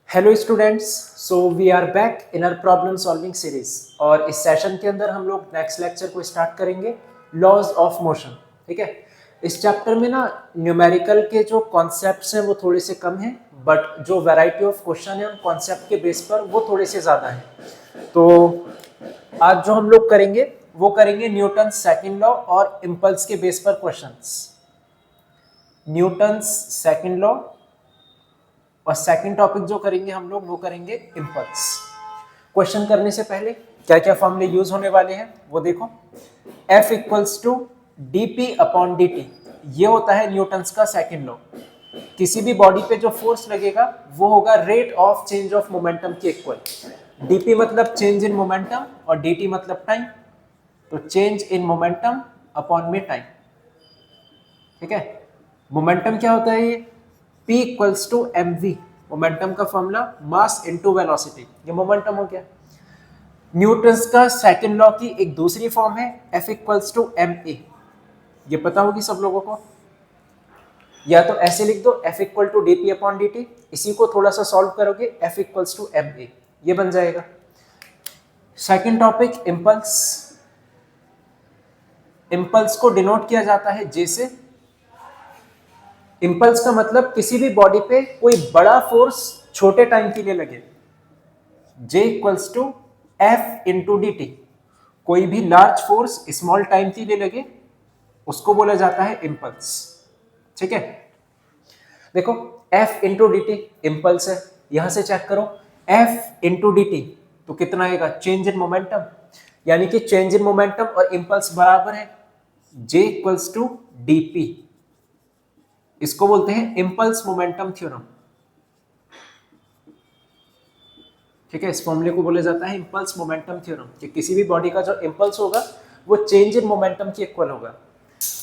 Hello students, so we are back in our problem solving series. और इस session के अंदर हम लोग नेक्स्ट लेक्चर को स्टार्ट करेंगे लॉज ऑफ मोशन। ठीक है, इस चैप्टर में ना न्यूमेरिकल के जो कॉन्सेप्ट्स हैं वो थोड़े से कम हैं, बट जो वैरायटी ऑफ क्वेश्चन है उन कॉन्सेप्ट के बेस पर वो थोड़े से ज़्यादा हैं। तो आज जो हम लोग करेंगे वो करेंगे न्यूटन सेकंड लॉ और इम्पल्स के बेस पर क्वेश्चंस। न्यूटन सेकंड लॉ और सेकंड टॉपिक जो करेंगे हम लोग वो करेंगे इम्पल्स। क्वेश्चन करने से पहले क्या क्या फॉर्मूले यूज होने वाले हैं वो देखो। F equals to d p upon d t, ये होता है न्यूटन्स का सेकंड लॉ। किसी भी बॉडी पे जो फोर्स लगेगा वो होगा rate of change of momentum के इक्वल। डीपी मतलब चेंज इन मोमेंटम और dt मतलब टाइम, तो चेंज इन मोमेंटम अपॉन में टाइम। ठीक है, मोमेंटम क्या होता है ये P equals to m v, momentum का फॉर्मूला मास इनटू वेलोसिटी, ये मोमेंटम हो गया। न्यूटन्स का सेकंड लॉ की एक दूसरी फॉर्म है F equals to m a, ये पता होगी सब लोगों को। या तो ऐसे लिख दो F equal to d p upon d t, इसी को थोड़ा सा सॉल्व करोगे F equals to m a, ये बन जाएगा। Second topic impulse. इम्पल्स को डिनोट किया जाता है J से। इम्पल्स का मतलब किसी भी बॉडी पे कोई बड़ा फोर्स छोटे टाइम के लिए लगे, J equals to f into d t. कोई भी लार्ज फोर्स स्मॉल टाइम के लिए लगे उसको बोला जाता है इम्पल्स। ठीक है, देखो F into d T impulse है, यहां से चेक करो F इंटू डी टी तो कितना आएगा, चेंज इन मोमेंटम। यानी कि चेंज इन मोमेंटम और इम्पल्स बराबर है J equals to d p. इसको बोलते हैं इम्पल्स मोमेंटम थ्योरम। ठीक है, इस फॉर्मूले को बोला जाता है इम्पल्स मोमेंटम थ्योरम, कि किसी भी बॉडी का जो इम्पल्स होगा वो चेंज इन मोमेंटम के इक्वल होगा।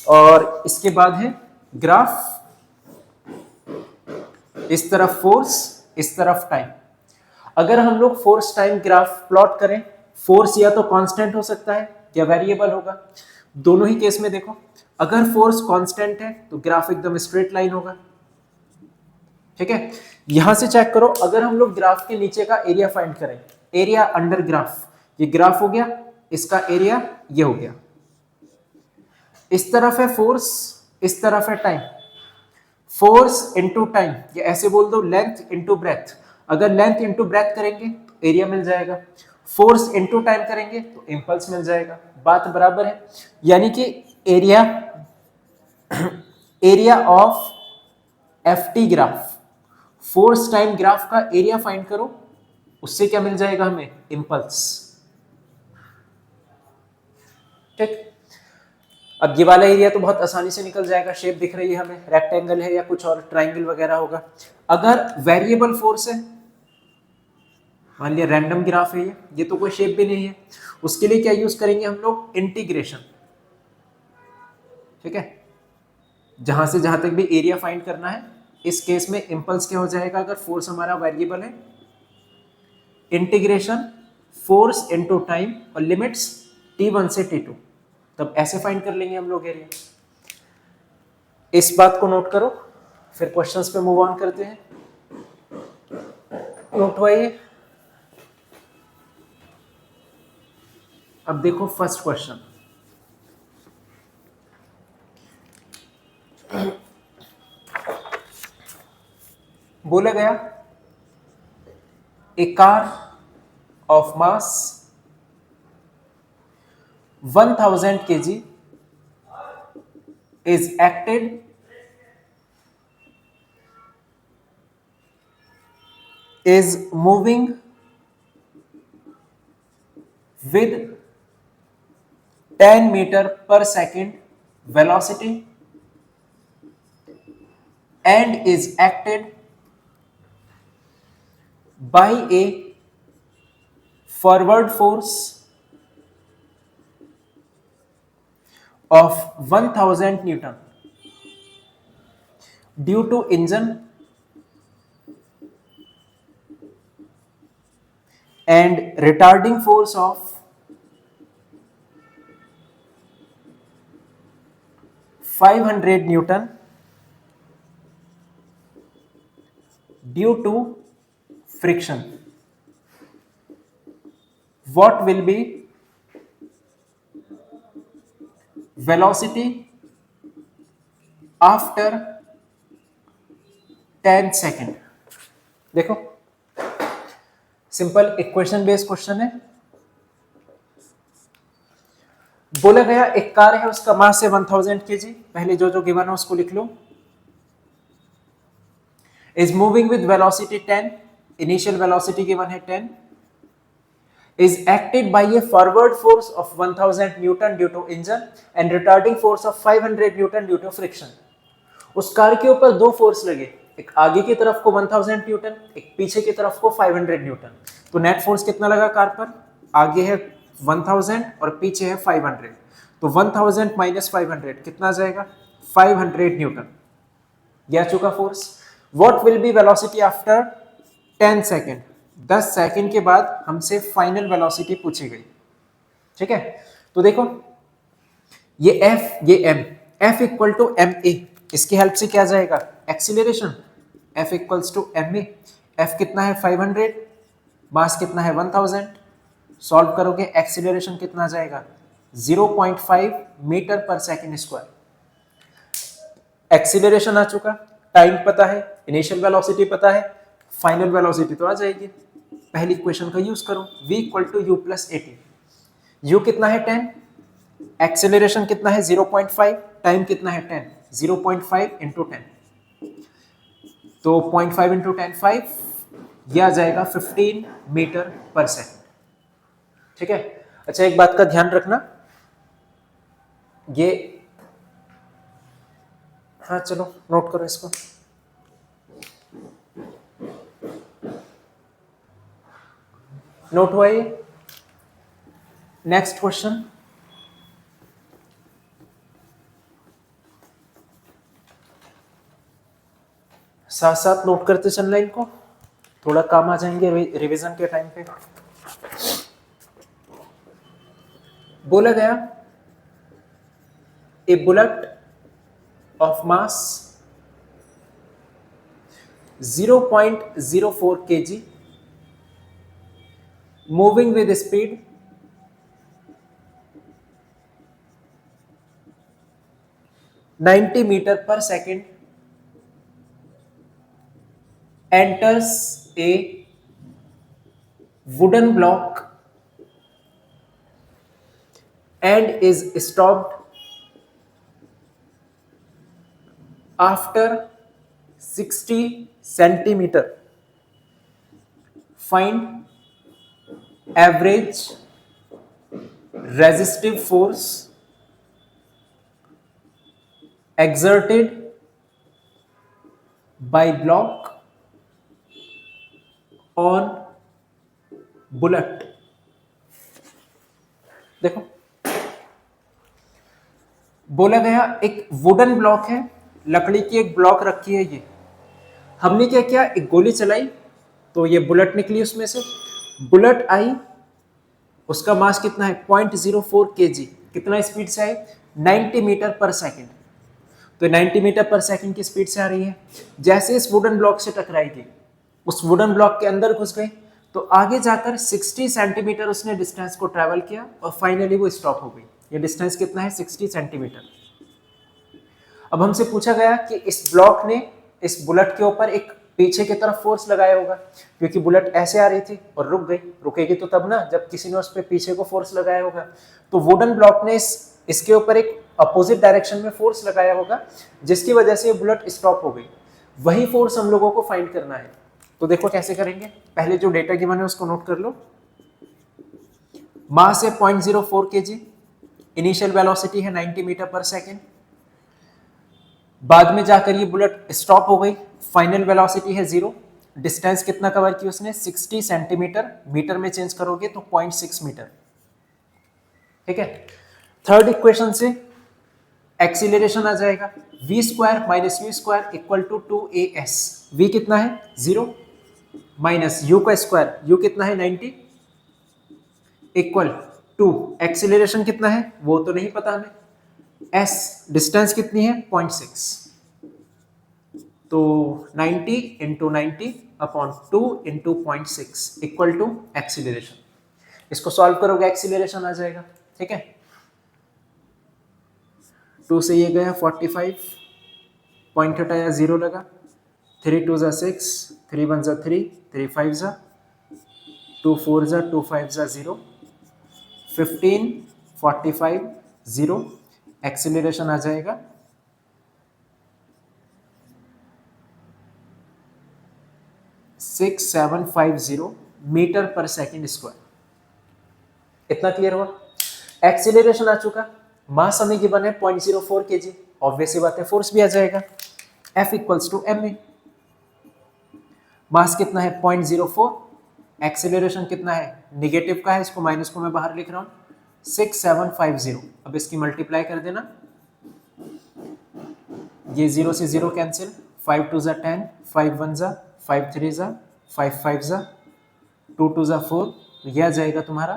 और इसके बाद है ग्राफ, इस तरफ फोर्स इस तरफ टाइम। अगर हम लोग फोर्स टाइम ग्राफ प्लॉट करें, फोर्स या तो कांस्टेंट हो सकता है या वेरिएबल होगा। दोनों ही केस में देखो, अगर फोर्स कांस्टेंट है तो ग्राफ एकदम स्ट्रेट लाइन होगा। ठीक है, यहां से चेक करो, अगर हम लोग ग्राफ के नीचे का एरिया फाइंड करें, एरिया अंडर ग्राफ, ये ग्राफ हो गया, इसका एरिया ये हो गया। इस तरफ है फोर्स, इस तरफ है टाइम। फोर्स इंटू टाइम, ये ऐसे बोल दो लेंथ इंटू ब्रेथ। अगर लेंथ इंटू ब्रेथ करेंगे तो एरिया मिल जाएगा, फोर्स इंटू टाइम करेंगे तो इंपल्स मिल जाएगा। बात बराबर है, यानी कि area area of F T graph, force time graph का एरिया फाइंड करो, उससे क्या मिल जाएगा हमें, इंपल्स। ठीक, अब ये वाला एरिया तो बहुत आसानी से निकल जाएगा, शेप दिख रही है हमें, रेक्टेंगल है या कुछ और ट्राइंगल वगैरह होगा। अगर वेरिएबल फोर्स है, मान लिया रैंडम ग्राफ है ये तो कोई शेप भी नहीं है, उसके लिए क्या यूज करेंगे हम लोग, इंटीग्रेशन। ठीक है, जहां से जहां तक भी एरिया फाइंड करना है, इस केस में इंपल्स क्या हो जाएगा, अगर फोर्स हमारा वेरिएबल है, इंटीग्रेशन फोर्स इनटू टाइम और लिमिट्स t1 से t2, तब ऐसे फाइंड कर लेंगे हम लोग एरिया। इस बात को नोट करो, फिर क्वेश्चंस पे मूव ऑन करते हैं। नोट हुआ। अब देखो फर्स्ट क्वेश्चन, बोला गया a car of mass 1000 kg is acted is moving with 10 meter per second velocity and is acted by a forward force of 1000 Newton due to engine and retarding force of 500 Newton due to friction, what will be velocity after 10 second. देखो simple equation based question है। बोला गया एक car है, उसका मास है 1000 kg। पहले जो जो गिवन है उसको लिख लो। is moving with velocity 10, initial velocity given है 10, is acted by a forward force of 1000 Newton due to engine and retarding force of 500 Newton due to friction। उस कार के ऊपर दो फोर्स लगे, एक आगे की तरफ को 1000 न्यूटन, एक पीछे की तरफ को 500 न्यूटन। तो नेट फोर्स कितना लगा कार पर? आगे है 1000 और पीछे है 500। तो 1000 माइनस 500 कितना आ जाएगा? 500 न्यूटन। यह आ चुका force. What will be velocity after 10 second? 10 second के बाद हमसे फाइनल वेलोसिटी पूछी गई। ठीक है, तो देखो ये F ये M, F equal to m a, इसकी हेल्प से क्या जाएगा? Acceleration. F equals to m a. F कितना है? 500, मास कितना है? 1000। सॉल्व करोगे एक्सीलरेशन कितना जाएगा? 0.5 मीटर पर सेकेंड स्क्वायर। एक्सीलरेशन आ चुका, टाइम पता है, इनिशियल वेलोसिटी पता है, फाइनल वेलोसिटी तो आ जाएगी। पहली इक्वेशन का यूज करो, v equal to u plus a t. U कितना है? 10, एक्सीलरेशन कितना है? 0.5, टाइम कितना है? 10, 0.5 इंटू 10, तो 0.5 इंटू 10 5, यह आ जाएगा 15 मीटर पर सेकेंड। ठीक है। अच्छा एक बात का ध्यान रखना, ये हाँ चलो नोट करो इसको। नोट हुआ ये? नेक्स्ट क्वेश्चन, साथ साथ नोट करते चलना इनको, थोड़ा काम आ जाएंगे रिवीजन के टाइम पे। बोला गया a bullet of mass 0.04 kg moving with speed 90 meter per second enters a wooden block and is stopped after 60 centimeter. Find average resistive force exerted by block on bullet। देखो बोला गया एक wooden block है, लकड़ी की एक block रखी है, ये हमने क्या किया? एक गोली चलाई तो ये बुलेट निकली, उसमें से बुलेट आई, उसका मास कितना है? 0.04 kg। कितना स्पीड से आई? 90 मीटर पर सेकेंड। तो 90 मीटर पर सेकेंड की स्पीड से आ रही है। जैसे इस वुडन ब्लॉक से टकराई थी, उस वुडन ब्लॉक के अंदर घुस गई, तो आगे जाकर 60 सेंटीमीटर उसने डिस्टेंस को ट्रेवल किया और फाइनली वो स्टॉप हो गई। ये डिस्टेंस कितना है? 60 सेंटीमीटर। अब हमसे पूछा गया कि इस ब्लॉक ने इस बुलेट के ऊपर एक पीछे की तरफ फोर्स लगाया होगा, क्योंकि बुलेट ऐसे आ रही थी और रुक गई। रुकेगी तो तब ना जब किसी ने उस पर पीछे को फोर्स लगाया होगा। तो वुडन ब्लॉक ने इसके ऊपर एक अपोजिट डायरेक्शन में फोर्स लगाया होगा, जिसकी वजह से ये बुलेट स्टॉप हो गई। वही फोर्स हम लोगों को फाइंड करना है। तो देखो कैसे करेंगे। पहले जो डेटा गिवन है उसको नोट कर लो। मास है 0.04 kg, इनिशियल वेलोसिटी है 90 मीटर पर सेकेंड। बाद में जाकर ये बुलेट स्टॉप हो गई, फाइनल वेलोसिटी है 0। डिस्टेंस कितना कवर की उसने? 60 सेंटीमीटर। मीटर में चेंज करोगे तो 0.6 मीटर। ठीक है। थर्ड इक्वेशन से एक्सीलरेशन आ जाएगा v square minus u square equal to 2as। v कितना है? 0 माइनस u का स्क्वायर, u कितना है? 90 इक्वल टू एक्सीलरेशन कितना है वो तो नहीं पता हमें, s डिस्टेंस कितनी है? 0.6। तो 90 into 90 upon 2 into 0.6 equal to acceleration. इसको सॉल्व करोगे एक्सीलरेशन आ जाएगा। ठीक है, 2 से ये गया 45, पॉइंट हटाया 0 लगा, 3 2 ज़ा 6, 3 1 ज़ा 3, 3 5 ज़ा 2 4 ज़ा 2 5 ज़ा 0, 15 45 0। एक्सीलरेशन आ जाएगा 6750 मीटर पर सेकेंड स्क्वायर। इतना क्लियर हुआ? एक्सीलरेशन आ चुका, मास हमें गिवन है 0.04 kg, ऑब्वियस बात है फोर्स भी आ जाएगा F इक्वल्स टू ma। मास कितना है 0.04, एक्सीलरेशन कितना है निगेटिव का है, इसको माइनस को मैं बाहर लिख रहा हूं 6750। अब इसकी मल्टीप्लाई कर देना, ये 0 से 0 कैंसिल, 5 2 ज़ा 10, 5 1 ज़ा 5 3 ज़ा 5 5 ज़ा 2 2 ज़ा 4, तो यह आ जाएगा तुम्हारा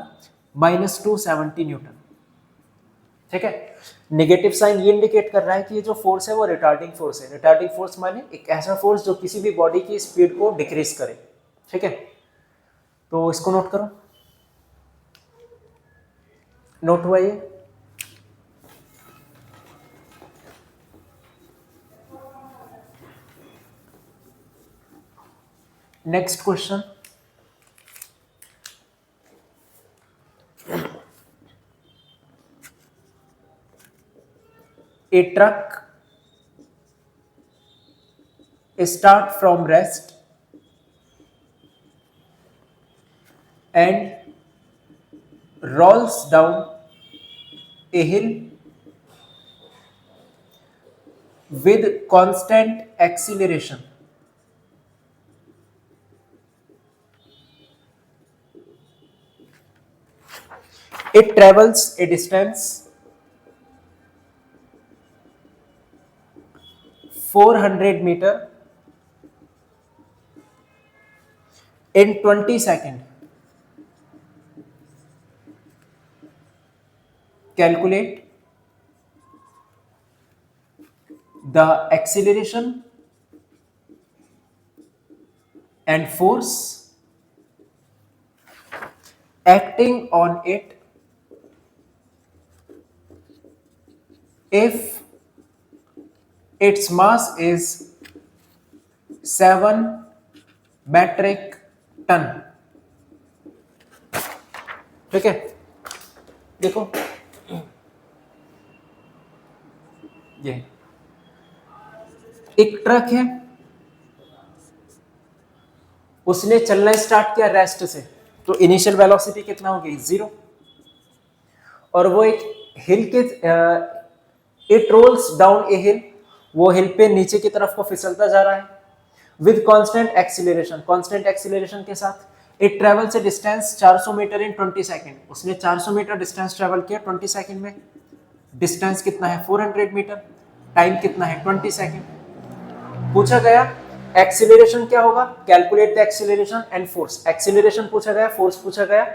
-270 न्यूटन। ठीक है, नेगेटिव साइन ये इंडिकेट कर रहा है कि ये जो फोर्स है वो रिटार्डिंग फोर्स है। रिटार्डिंग फोर्स माने एक ऐसा फोर्स जो किसी भी बॉडी की स्पीड को डिक्रीज करे। ठीक है, तो इसको नोट करो, नोट हुआ ये? Next question, a truck start from rest and rolls down a hill with constant acceleration. It travels a distance 400 meter in 20 seconds. Calculate the acceleration and force acting on it if its mass is 7 metric ton। ठीक है, देखो ये एक truck है, उसने चलना start किया rest से, तो इनिशियल वेलोसिटी कितना होगी 0, और वो एक हिल के इट रोल्स डाउन ए हिल, वो हिल पे नीचे की तरफ को फिसलता जा रहा है with constant acceleration, constant acceleration के साथ। It travels a distance 400 metre in 20 second, उसने 400 मीटर डिस्टेंस ट्रेवल किया 20 सेकंड में। डिस्टेंस कितना है 400 मीटर, टाइम कितना है 20 सेकंड। पूछा गया एक्सीलरेशन क्या होगा, calculate the acceleration and force. Acceleration पूछा गया, फोर्स पूछा गया।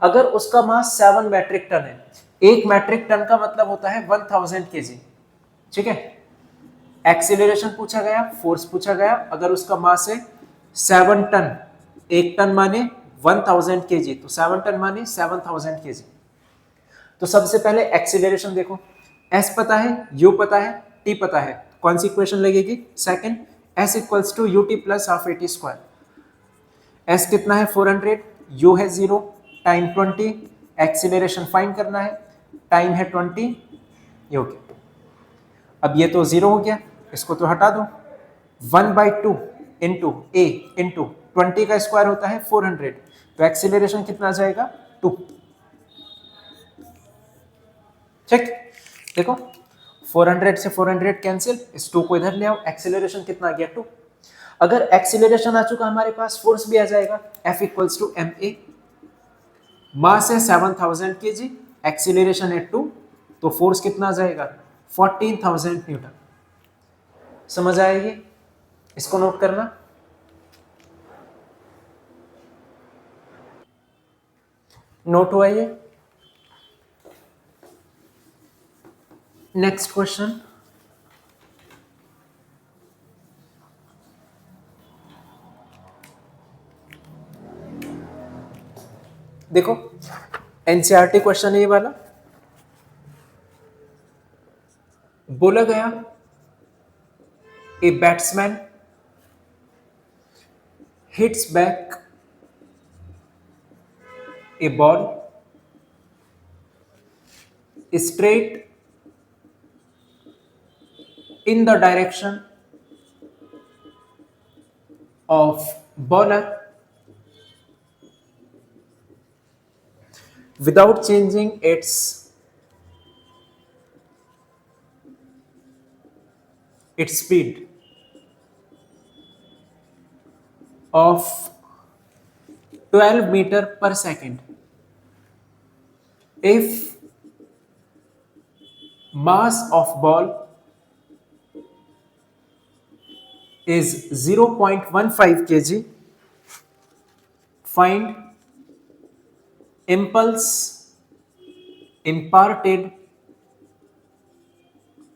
अगर उसका मास 7 मैट्रिक टन है, 1 मैट्रिक टन का मतलब होता है 1000 केजी। ठीक है, एक्सीलरेशन पूछा गया, फोर्स पूछा गया, अगर उसका मास है 7 टन, 1 टन माने 1000 केजी, तो 7 टन माने 7000 केजी। तो सबसे पहले एक्सीलरेशन देखो, s पता है, u पता है, t पता है, कौन सी इक्वेशन लगेगी second, s equals to ut plus half at square. s कितना है 400, u है 0, टाइम 20, एक्सीलरेशन फाइंड करना है, टाइम है 20, ये हो गया। अब ये तो 0 हो गया, इसको तो हटा दो, 1/2 इंटू ए इंटू 20 का स्क्वायर होता है 400, तो एक्सीलरेशन कितना आ जाएगा 2। ठीक, देखो 400 से 400 कैंसिल, इस 2 को इधर ले आओ, एक्सीलरेशन कितना आ गया 2। अगर एक्सीलरेशन आ चुका हमारे पास, फोर्स भी आ जाएगा, F इक्वल्स टू ma। मास है 7000 kg, एक्सीलरेशन है 2, तो फोर्स कितना आ जाएगा 14000 न्यूटन। समझ आएगी? इसको नोट करना। नोट हुआ ये? नेक्स्ट क्वेश्चन, देखो एनसीईआरटी क्वेश्चन है ये वाला। बोला गया a batsman hits back A ball straight in the direction of bowler without changing its speed of 12 meter per second if mass of ball is 0.15 kg, find impulse imparted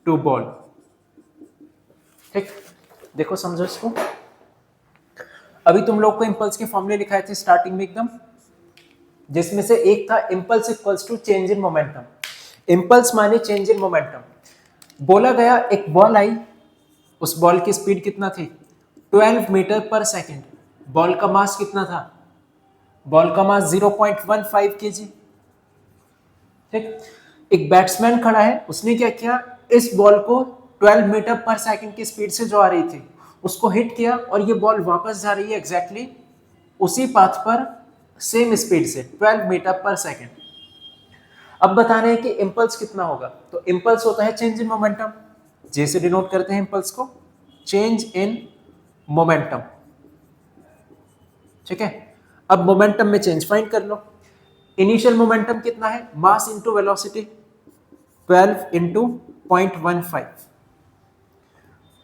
to ball। ठीक, देखो समझो इसको। अभी तुम लोग को impulse के फॉर्मूले लिखाए थे स्टार्टिंग में एकदम, जिसमें से एक था impulse equals to change in momentum. Impulse माने चेंज इन मोमेंटम। बोला गया एक बॉल आई, उस बॉल की स्पीड कितना थी 12 मीटर पर सेकेंड। बॉल का मास कितना था, बॉल का मास 0.15 केजी। ठीक, एक बैट्समैन खड़ा है, उसने क्या किया, इस बॉल को 12 मीटर पर सेकंड की स्पीड से जो आ रही थी उसको हिट किया और ये बॉल वापस जा रही है एग्जैक्टली उसी पाथ पर सेम स्पीड से 12 मीटर पर सेकंड। अब बता रहे हैं कि इंपल्स कितना होगा, तो इंपल्स होता है चेंज इन मोमेंटम। जैसे डिनोट करते हैं इंपल्स को, चेंज इन मोमेंटम। ठीक है, अब मोमेंटम में चेंज फाइंड कर लो। इनिशियल मोमेंटम कितना है, mass into velocity, 12 into 0.15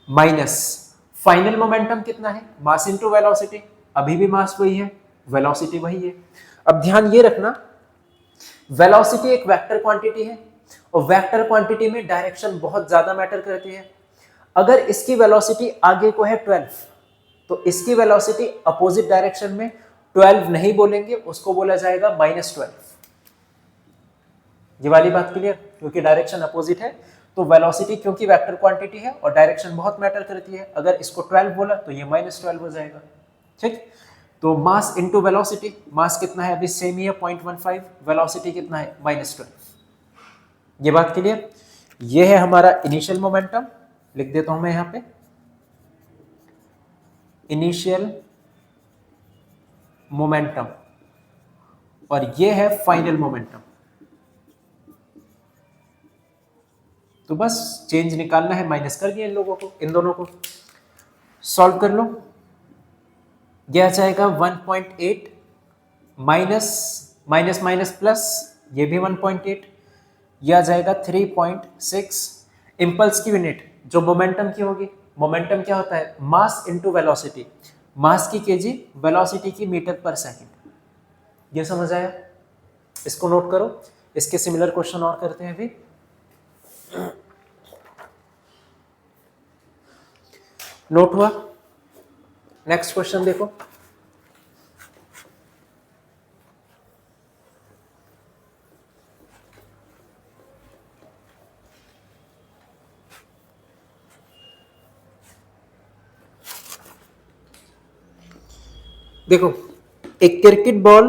minus final momentum कितना है, मास इंटू वेलोसिटी, अभी भी मास वही है, वेलोसिटी वही है। अब ध्यान ये रखना, वेलोसिटी एक वेक्टर क्वांटिटी है और वेक्टर क्वांटिटी में डायरेक्शन बहुत ज्यादा मैटर करती है। अगर इसकी वेलोसिटी आगे को है 12 तो इसकी वेलोसिटी अपोजिट डायरेक्शन में 12 नहीं बोलेंगे, उसको बोला जाएगा -12। ये वाली बात क्लियर, क्योंकि डायरेक्शन अपोजिट है तो वेलोसिटी क्योंकि वेक्टर क्वांटिटी है और डायरेक्शन बहुत मैटर करती है, अगर इसको 12 बोला तो ये -12 हो जाएगा। ठीक, तो मास इनटू वेलोसिटी, मास कितना है अभी सेम ही है 0.15, वेलोसिटी कितना है -12। ये बात क्लियर। ये है हमारा इनिशियल मोमेंटम, लिख देता हूं मैं यहां पे इनिशियल मोमेंटम, और ये है फाइनल मोमेंटम। तो बस चेंज निकालना है, माइनस कर दिया इन लोगों को, इन दोनों को सॉल्व कर लो। यह आ जाएगा 1.8 माइनस माइनस माइनस प्लस, ये भी 1.8, यह आ जाएगा 3.6। इंपल्स की यूनिट जो मोमेंटम की होगी, मोमेंटम क्या होता है, मास इनटू वेलोसिटी, मास की केजी, वेलोसिटी की मीटर पर सेकंड। ये समझ आया, इसको नोट करो। इसके सिमिलर क्वेश्चन और करते हैं अभी। नोट हुआ, नेक्स्ट क्वेश्चन देखो। देखो, एक cricket ball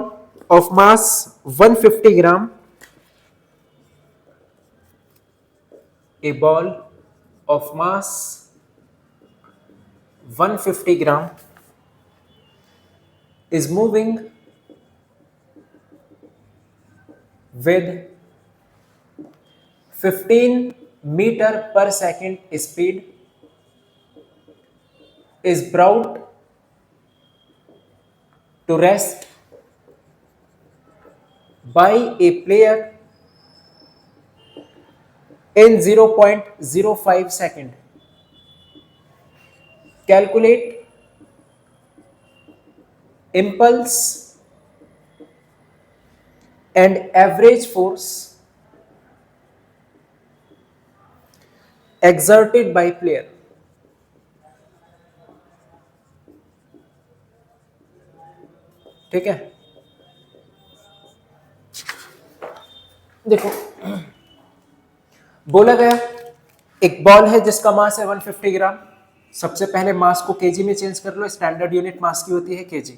of mass 150 gram, A ball of mass 150 gram is moving with 15 meter per second speed, is brought to rest by a player in 0.05 second. Calculate impulse and average force exerted by player। ठीक है, देखो बोला गया एक ball है जिसका मास है 150 ग्राम। सबसे पहले मास को केजी में चेंज कर लो, स्टैंडर्ड यूनिट मास की होती है केजी।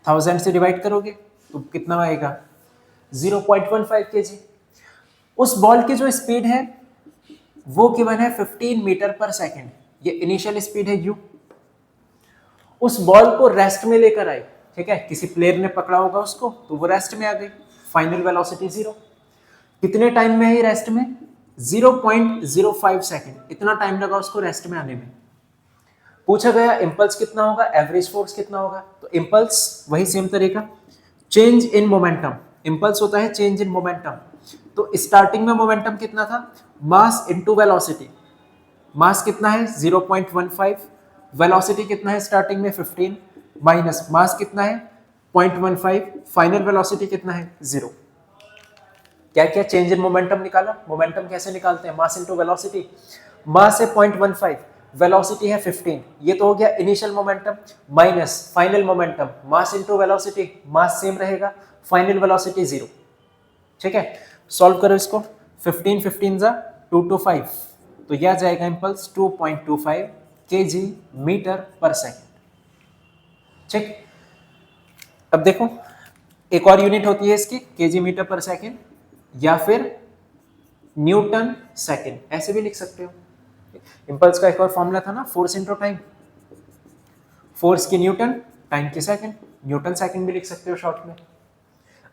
1000 से डिवाइड करोगे तो कितना आएगा 0.15 केजी। उस बॉल की जो स्पीड है वो गिवन है 15 मीटर पर सेकंड, ये इनिशियल स्पीड है यू। उस बॉल को रेस्ट में लेकर आए, ठीक है, किसी प्लेयर ने पकड़ा होगा उसको तो वो रेस्ट में आ गई, फाइनल वेलोसिटी 0। कितने टाइम में है रेस्ट में 0.05 सेकंड, इतना टाइम लगा उसको रेस्ट में आने में। पूछा गया इंपल्स कितना होगा, एवरेज फोर्स कितना होगा, तो इंपल्स वही सेम तरीका, चेंज इन मोमेंटम। इंपल्स होता है चेंज इन मोमेंटम। तो स्टार्टिंग में मोमेंटम कितना था, मास इनटू वेलोसिटी। मास कितना है 0.15, वेलोसिटी कितना है स्टार्टिंग में 15, माइनस मास कितना है 0.15, फाइनल वेलोसिटी कितना है 0। क्या क्या चेंज इन मोमेंटम निकाला। मोमेंटम कैसे निकालते हैं, मास इनटू वेलोसिटी। मास है 0.15, वेलोसिटी है 15, ये तो हो गया initial momentum, minus final momentum, mass into velocity, mass same रहेगा, फाइनल वेलोसिटी 0। ठीक है, सॉल्व करो इसको, 15 15 जा 2 to 5, तो यह जाएगा इंपल्स 2.25 kg मीटर पर सेकेंड। ठीक, अब देखो एक और यूनिट होती है इसकी केजी मीटर पर सेकेंड या फिर न्यूटन सेकेंड, ऐसे भी लिख सकते हो। इंपल्स का एक और फॉर्मूला था ना, फोर्स इंटू टाइम, फोर्स की न्यूटन, टाइम की सेकेंड, न्यूटन सेकेंड भी लिख सकते हो शॉर्ट में।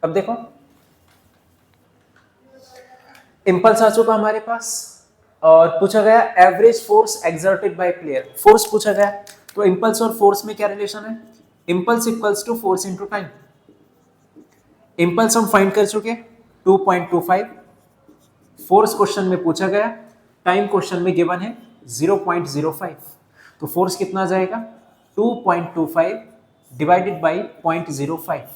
अब देखो इंपल्स आ चुका हमारे पास और पूछा गया average force exerted by player, force पूछा गया, तो इंपल्स और फोर्स में क्या रिलेशन है, impulse equals to force into time. Impulse हम फाइंड कर चुके 2.25, फोर्स क्वेश्चन में पूछा गया, टाइम क्वेश्चन में गिवन है 0.05, तो फोर्स कितना जाएगा 2.25 डिवाइडेड बाय 0.05,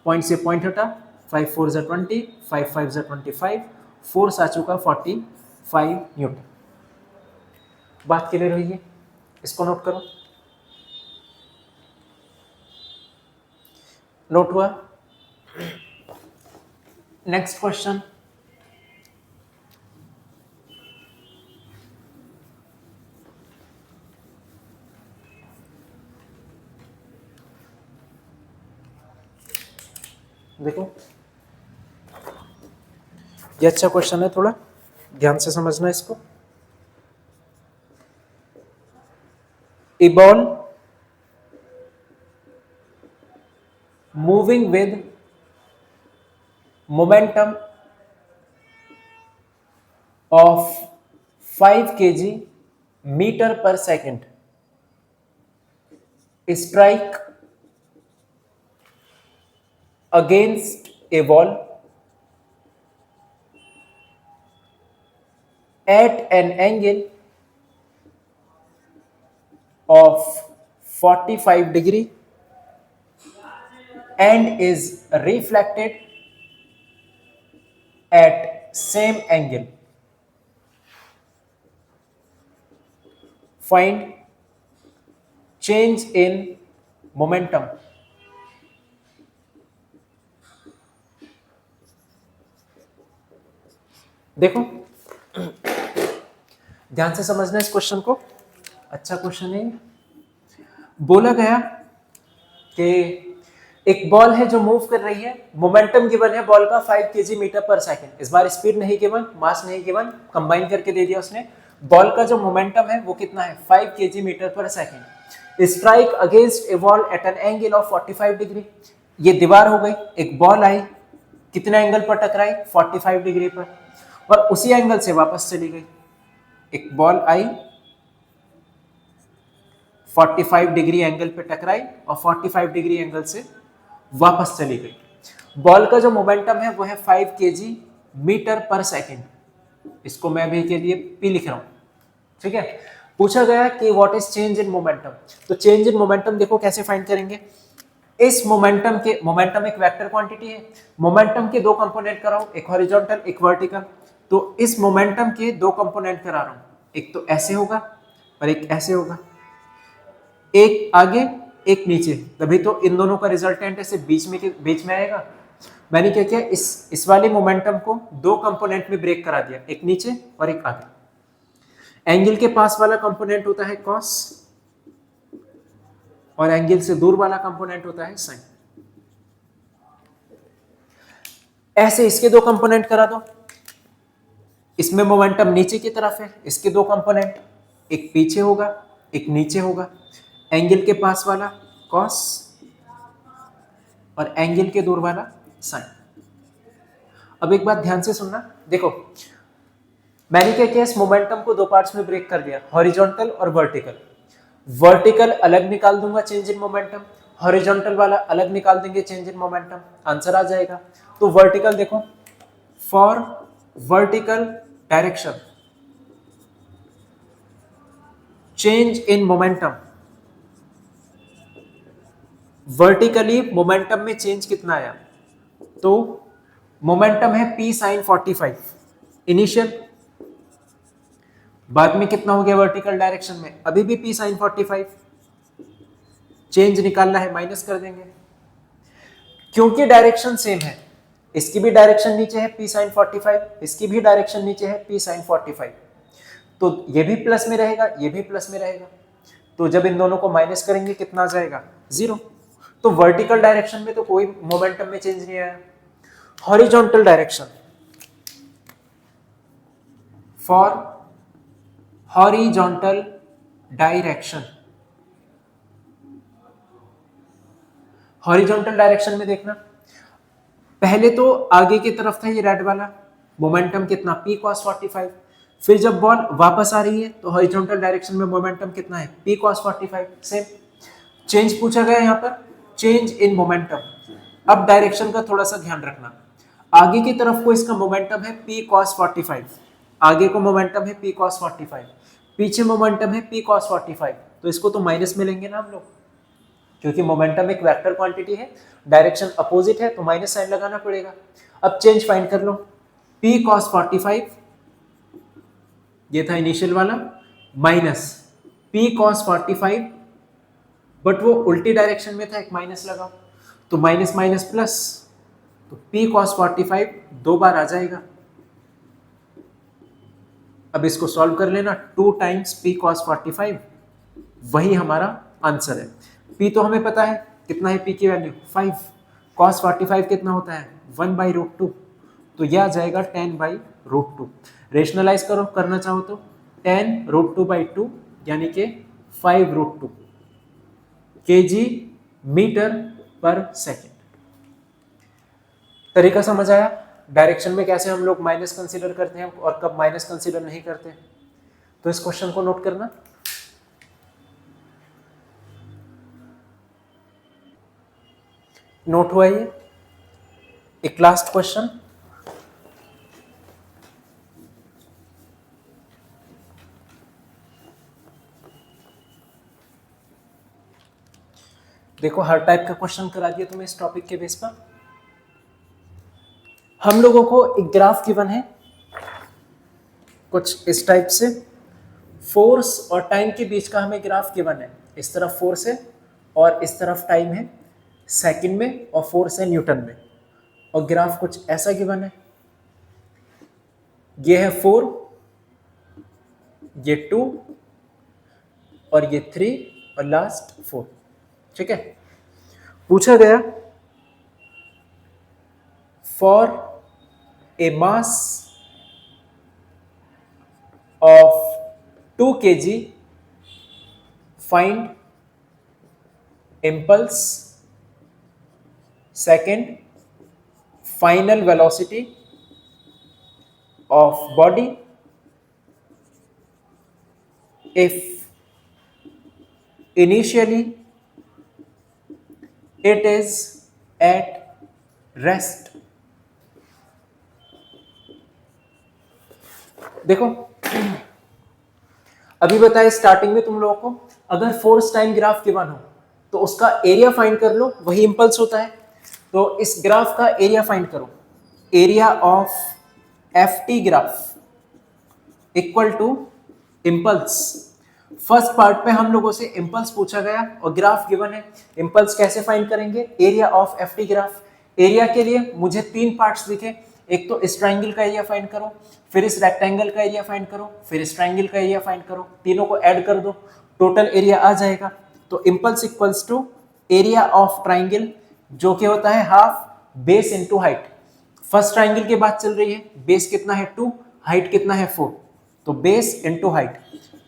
पॉइंट से पॉइंट हटा, 5 4 जा 20, 5 5 जा 25, फोर्स आ चुका 45 न्यूटन। बात क्लियर हुई है, इसको नोट करो, नोट हुआ। नेक्स्ट क्वेश्चन, देखो ये अच्छा क्वेश्चन है, थोड़ा ध्यान से समझना इसको। A ball moving with momentum of 5 kg meter per second strike against a wall at an angle of 45 degree and is reflected at same angle. Find change in momentum. देखो ध्यान से समझना इस क्वेश्चन को, अच्छा क्वेश्चन है। बोला गया कि एक बॉल है जो मूव कर रही है, मोमेंटम गिवन है बॉल का 5 kg मीटर पर सेकंड, इस बार स्पीड नहीं गिवन, मास नहीं गिवन, कंबाइन करके दे दिया उसने। बॉल का जो मोमेंटम है वो कितना है 5 kg मीटर पर second, strike against a ball at an angle of 45 degree. ये दीवार हो गई, एक बॉल आई, कितने एंगल पर टकराई 45 डिग्री पर, और उसी एंगल से वापस चली गई। एक बॉल आई 45 डिग्री एंगल पे टकराई और 45 डिग्री एंगल से वापस चली गई। बॉल का जो मोमेंटम है वो है 5 kg मीटर पर सेकंड, इसको मैं भी के लिए पी लिख रहा हूं, ठीक है। पूछा गया कि what is change in momentum, तो चेंज इन मोमेंटम देखो कैसे फाइंड करेंगे। इस मोमेंटम के, मोमेंटम एक वेक्टर क्वांटिटी है, मोमेंटम के दो कंपोनेंट कराओ, एक हॉरिजॉन्टल एक वर्टिकल, तो इस मोमेंटम के दो कंपोनेंट करा रहा हूं, एक तो ऐसे होगा और एक ऐसे होगा, एक आगे एक नीचे, तभी तो इन दोनों का रिजल्टेंट ऐसे बीच में आएगा। मैंने क्या किया, इस वाले मोमेंटम को दो कंपोनेंट में ब्रेक करा दिया, एक नीचे और एक आगे। एंगल के पास वाला कंपोनेंट होता है कॉस और एंगल से दूर वाला कंपोनेंट होता है साइन। ऐसे इसके दो कंपोनेंट करा दो, इसमें मोमेंटम नीचे की तरफ है, इसके दो कंपोनेंट, एक पीछे होगा एक नीचे होगा। एंगल के पास वाला कॉस और एंगल के दूर वाला साइन। अब एक बात ध्यान से सुनना, देखो मैंने क्या किया, इस मोमेंटम को दो पार्ट्स में ब्रेक कर दिया, हॉरिजॉन्टल और वर्टिकल। वर्टिकल अलग निकाल दूंगा चेंज इन मोमेंटम, हॉरिजॉन्टल वाला अलग निकाल देंगे चेंज इन मोमेंटम, आंसर आ जाएगा। तो वर्टिकल देखो, for vertical direction change in momentum, vertically momentum में चेंज कितना आया, तो मोमेंटम है p sin 45 इनिशियल, बाद में कितना हो गया वर्टिकल डायरेक्शन में, अभी भी p sin 45, चेंज निकालना है माइनस कर देंगे, क्योंकि डायरेक्शन सेम है, इसकी भी डायरेक्शन नीचे है p sin 45, इसकी भी डायरेक्शन नीचे है p sin 45, तो ये भी प्लस में रहेगा ये भी प्लस में रहेगा, तो जब इन दोनों को माइनस करेंगे कितना आ जाएगा, 0। तो वर्टिकल डायरेक्शन में तो कोई मोमेंटम में चेंज नहीं आया। Horizontal direction, for horizontal direction, horizontal direction में देखना, पहले तो आगे की तरफ था ये रेड वाला, मोमेंटम कितना p cos 45, फिर जब बॉल वापस आ रही है तो हॉरिजॉन्टल डायरेक्शन में मोमेंटम कितना है p cos 45, सेम। चेंज पूछा गया यहाँ पर, चेंज इन मोमेंटम। अब डायरेक्शन का थोड़ा सा ध्यान रखना, आगे की तरफ को इसका मोमेंटम है p cos 45, आगे को मोमेंटम है p cos 45, पीछे मोमेंटम है p cos 45, तो इसको तो माइनस में लेंगे ना हम लोग, क्योंकि मोमेंटम एक वेक्टर क्वांटिटी है, डायरेक्शन अपोजिट है तो माइनस साइन लगाना पड़ेगा। अब चेंज फाइंड कर लो, p cos 45 ये था इनिशियल वाला, माइनस p cos 45, बट वो उल्टी डायरेक्शन में था, एक माइनस लगाओ तो माइनस माइनस प्लस, तो p cos 45 दो बार आ जाएगा। अब इसको सॉल्व कर लेना, 2 टाइम्स p cos 45, वही हमारा आंसर है। p तो हमें पता है कितना है, p की वैल्यू 5, cos 45 कितना होता है 1/√2, तो यह आ जाएगा 10/√2। रेशनलाइज करो करना चाहो तो 10√2/2 यानी कि 5√2 kg मीटर पर सेकेंड। तरीका समझ आया, डायरेक्शन में कैसे हम लोग माइनस कंसीडर करते हैं और कब माइनस कंसीडर नहीं करते, तो इस क्वेश्चन को नोट करना। नोट हुआ ये, एक लास्ट क्वेश्चन, देखो हर टाइप का क्वेश्चन करा दिया तुम्हें इस टॉपिक के बेस पर। हम लोगों को एक ग्राफ गिवन है कुछ इस टाइप से, फोर्स और टाइम के बीच का हमें ग्राफ गिवन है, इस तरफ फोर्स है और इस तरफ टाइम है सेकंड में और फोर्स है न्यूटन में, और ग्राफ कुछ ऐसा गिवन है, ये है 4, ये 2 और ये 3 और लास्ट 4, ठीक है। पूछा गया for a mass of 2 kg find impulse, second final velocity of body if initially it is at rest। देखो अभी बताया स्टार्टिंग में तुम लोगों को, अगर फोर्स टाइम ग्राफ गिवन हो तो उसका एरिया फाइंड कर लो, वही इंपल्स होता है। तो इस ग्राफ का एरिया फाइंड करो, area of FT graph equal to impulse. First part पे हम लोगों से इंपल्स पूछा गया और ग्राफ गिवन है, इंपल्स कैसे फाइंड करेंगे, area of FT graph. Area के लिए मुझे 3 पार्ट्स दिखे, एक तो इस ट्राइंगल का एरिया फाइंड करो, फिर इस रेक्टेंगल का एरिया फाइंड करो, फिर इस ट्राइंगल का एरिया फाइंड करो, तीनों को ऐड कर दो, टोटल एरिया आ जाएगा। तो impulse equals to area of triangle, जो कि होता है half base into height. First triangle की बात चल रही है, बेस कितना है 2, हाइट कितना है 4, तो base into height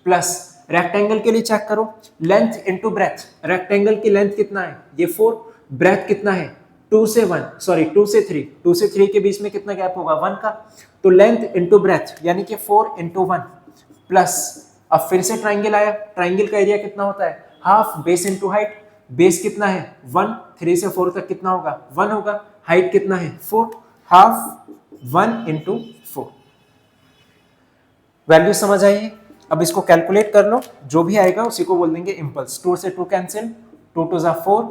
plus rectangle के लिए चेक करो, लेंथ इनटू ब्रेथ, रेक्टेंगल की लेंथ कितना है ये 4, ब्रेथ कितना है 2 से 3, 2 से 3 के बीच में कितना गैप होगा 1 का, तो लेंथ इनटू ब्रेथ यानी कि 4 इंटू 1 प्लस, अब फिर से ट्राइंगल आया, ट्राइंगल का एरिया कितना होता है half base into height, base कितना है 1, 3 से 4 तक कितना होगा 1 होगा, हाइट कितना है 4, हाफ 1 इंटू 4। वैल्यू समझ आई? अब इसको कैलकुलेट कर लो, जो भी आएगा उसी को बोल देंगे इम्पल्स। 2 से 2 कैंसिल, 2 2 4,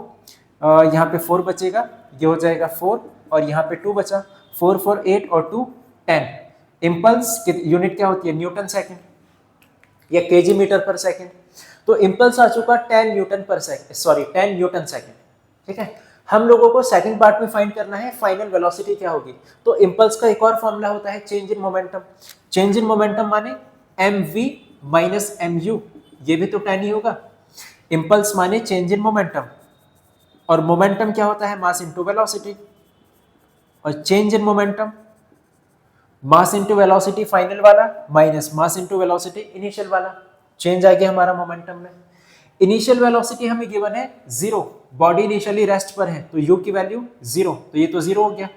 यहाँ पे 4 बचेगा, ये हो जाएगा 4 और यहाँ पे 2 बचा, 4 4 8 और 2 10। इम्पल्स यूनिट क्या होती है न्यूटन सेकंड या केजी मीटर पर सेकंड। तो इम्पल्स आ चुका 10 न्यूटन पर सेकंड, सॉरी 10 न्यूटन सेकंड। ठीक है, हम लोगों को सेकंड पार्ट में फाइंड करना है फाइनल वेलोसिटी क्या होगी। तो इम्पल्स का एक और फॉर्मूला होता है change in momentum. Change in momentum माने mv माइनस mu, ये भी तो 10 ही होगा। इम्पल्स माने चेंज इन मोमेंटम, और मोमेंटम क्या होता है मास इनटू वेलोसिटी, और change in momentum mass into velocity final वाला minus mass into velocity initial वाला, चेंज आ गया हमारा मोमेंटम में। इनिशियल वेलोसिटी हमें गिवन है 0, बॉडी इनिशियली रेस्ट पर है तो u की वैल्यू 0, तो ये तो 0 हो गया।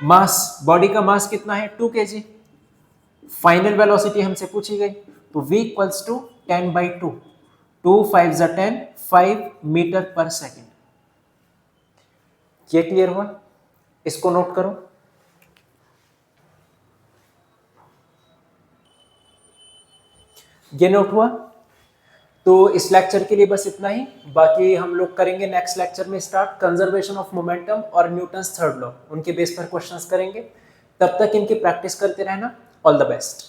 मास, बॉडी का मास कितना है 2 kg, फाइनल वेलोसिटी हमसे पूछी गई, तो v इक्वल्स टू 10/2, 2 5 ज़ा 10, 5 मीटर पर सेकेंड। ये क्लियर हुआ? इसको नोट करो। ये नोट हुआ? तो इस लेक्चर के लिए बस इतना ही, बाकी हम लोग करेंगे नेक्स्ट लेक्चर में स्टार्ट कंजर्वेशन ऑफ मोमेंटम और न्यूटन्स थर्ड लॉ, उनके बेस पर क्वेश्चंस करेंगे। तब तक इनकी प्रैक्टिस करते रहना। All the best.